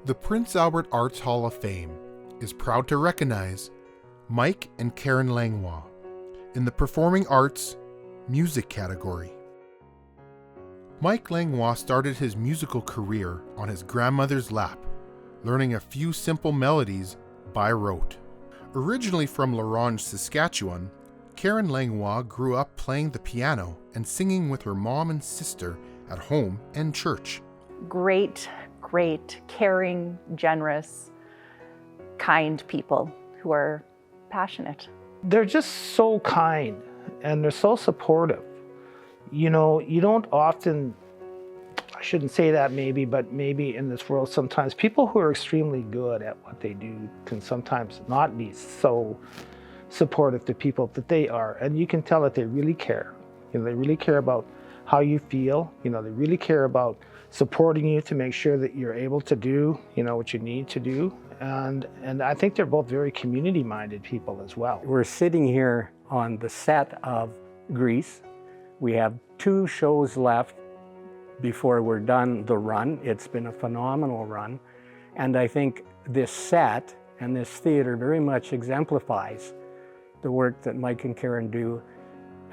The Prince Albert Arts Hall of Fame is proud to recognize Mike and Karen Langlois in the Performing Arts Music category. Mike Langlois started his musical career on his grandmother's lap, learning a few simple melodies by rote. Originally from La Ronge, Saskatchewan, Karen Langlois grew up playing the piano and singing with her mom and sister at home and church. Great, caring, generous, kind people who are passionate. They're just so kind and they're so supportive. You know, you don't often, I shouldn't say that maybe, but maybe in this world sometimes people who are extremely good at what they do can sometimes not be so supportive to people that they are. And you can tell that they really care. You know, they really care about how you feel. You know, they really care about supporting you to make sure that you're able to do, you know, what you need to do. And I think they're both very community-minded people as well. We're sitting here on the set of Grease. We have 2 shows left before we're done the run. It's been a phenomenal run. And I think this set and this theater very much exemplifies the work that Mike and Karen do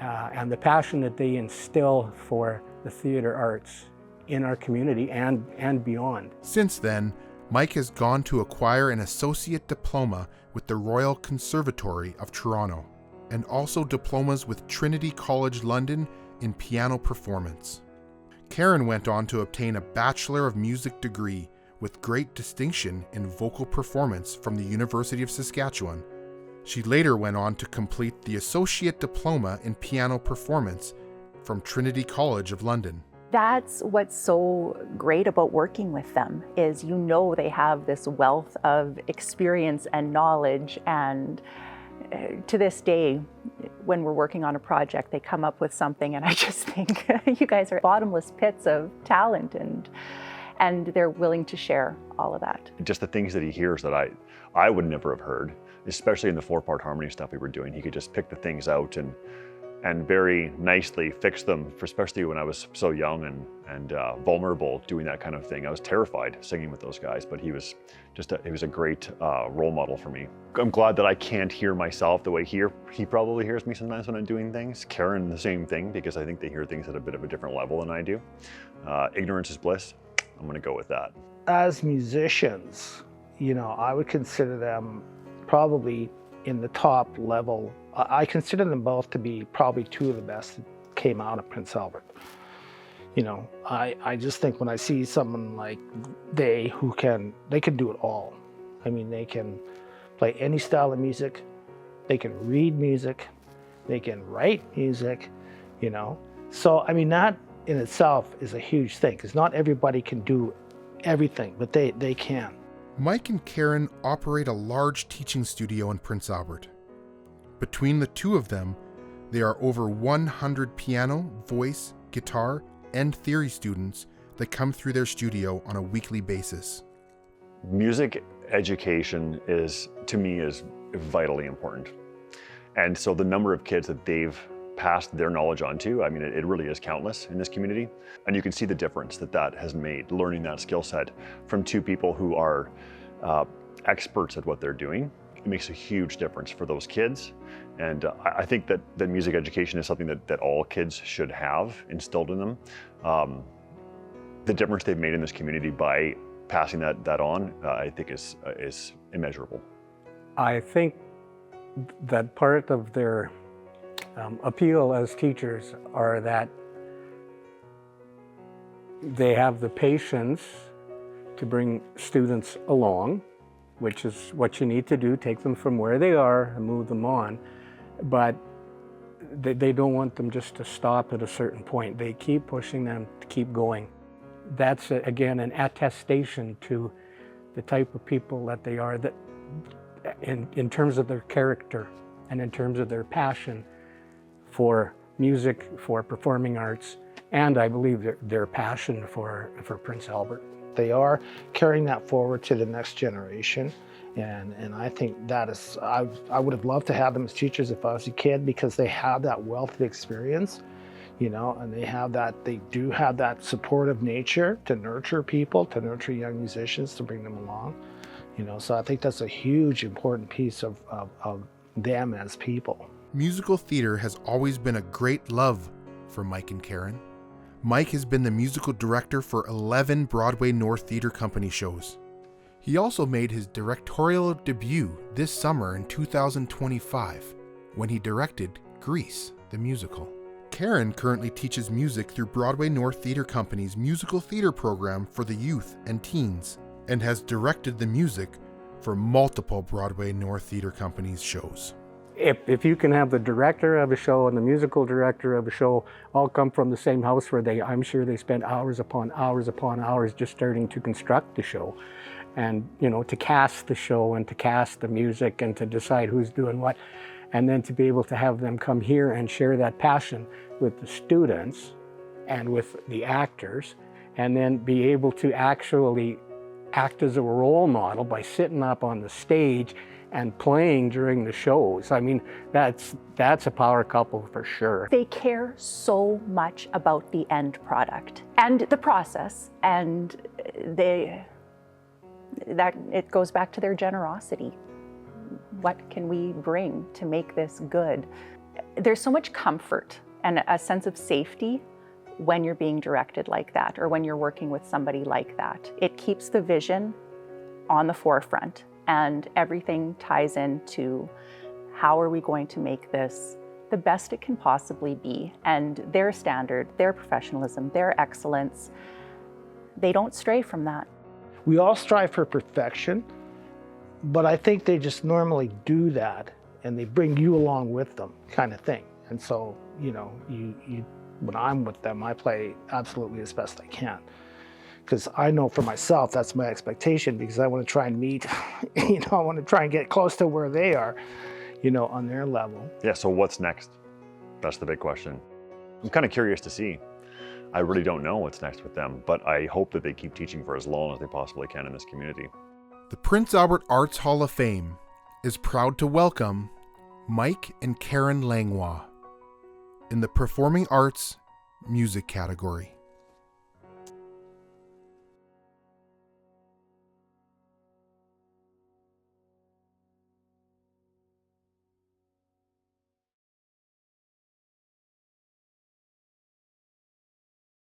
and the passion that they instill for the theater arts in our community and beyond. Since then, Mike has gone to acquire an associate diploma with the Royal Conservatory of Toronto and also diplomas with Trinity College London in piano performance. Karen went on to obtain a Bachelor of Music degree with great distinction in vocal performance from the University of Saskatchewan. She later went on to complete the Associate Diploma in Piano Performance from Trinity College of London. That's what's so great about working with them is, you know, they have this wealth of experience and knowledge, and to this day, when we're working on a project, they come up with something and I just think you guys are bottomless pits of talent, and they're willing to share all of that. Just the things that he hears that I would never have heard, especially in the 4-part harmony stuff we were doing. He could just pick the things out and very nicely fix them, especially when I was so young and vulnerable doing that kind of thing. I was terrified singing with those guys, but he was a great role model for me. I'm glad that I can't hear myself the way he probably hears me sometimes when I'm doing things. Karen, the same thing, because I think they hear things at a bit of a different level than I do. Ignorance is bliss. I'm gonna go with that. As musicians, you know, I would consider them probably in the top level. I consider them both to be probably 2 of the best that came out of Prince Albert. You know, I just think when I see someone like they can do it all. I mean, they can play any style of music, they can read music, they can write music, you know. So, I mean, that in itself is a huge thing, because not everybody can do everything, but they can. Mike and Karen operate a large teaching studio in Prince Albert. Between the 2 of them, there are over 100 piano, voice, guitar, and theory students that come through their studio on a weekly basis. Music education to me is vitally important. And so the number of kids that they've passed their knowledge on to, I mean, it really is countless in this community. And you can see the difference that has made, learning that skill set from 2 people who are experts at what they're doing. It makes a huge difference for those kids. And I think that music education is something that all kids should have instilled in them. The difference they've made in this community by passing that on, I think is immeasurable. I think that part of their appeal as teachers are that they have the patience to bring students along, which is what you need to do, take them from where they are and move them on. But they don't want them just to stop at a certain point. They keep pushing them to keep going. That's, again, an attestation to the type of people that they are, that in terms of their character and in terms of their passion for music, for performing arts, and I believe their passion for Prince Albert. They are carrying that forward to the next generation. And I think that is, I would have loved to have them as teachers if I was a kid, because they have that wealth of experience and they do have that supportive nature to nurture people, to nurture young musicians, to bring them along. So I think that's a huge, important piece of them as people. Musical theater has always been a great love for Mike and Karen. Mike has been the musical director for 11 Broadway North Theatre Company shows. He also made his directorial debut this summer in 2025 when he directed Grease, the musical. Karen currently teaches music through Broadway North Theatre Company's musical theater program for the youth and teens, and has directed the music for multiple Broadway North Theatre Company's shows. If you can have the director of a show and the musical director of a show all come from the same house where I'm sure they spent hours upon hours just starting to construct the show, and to cast the show and to cast the music and to decide who's doing what, and then to be able to have them come here and share that passion with the students and with the actors, and then be able to actually act as a role model by sitting up on the stage and playing during the shows. I mean, that's a power couple for sure. They care so much about the end product and the process, and it goes back to their generosity. What can we bring to make this good? There's so much comfort and a sense of safety when you're being directed like that, or when you're working with somebody like that. It keeps the vision on the forefront, and everything ties into how are we going to make this the best it can possibly be. And their standard, their professionalism, their excellence, they don't stray from that. We all strive for perfection, but I think they just normally do that, and they bring you along with them, kind of thing. And so, when I'm with them, I play absolutely as best I can. Because I know for myself, that's my expectation, because I want to try and meet, I want to try and get close to where they are, on their level. Yeah, so what's next? That's the big question. I'm kind of curious to see. I really don't know what's next with them, but I hope that they keep teaching for as long as they possibly can in this community. The Prince Albert Arts Hall of Fame is proud to welcome Mike and Karen Langlois in the Performing Arts Music category.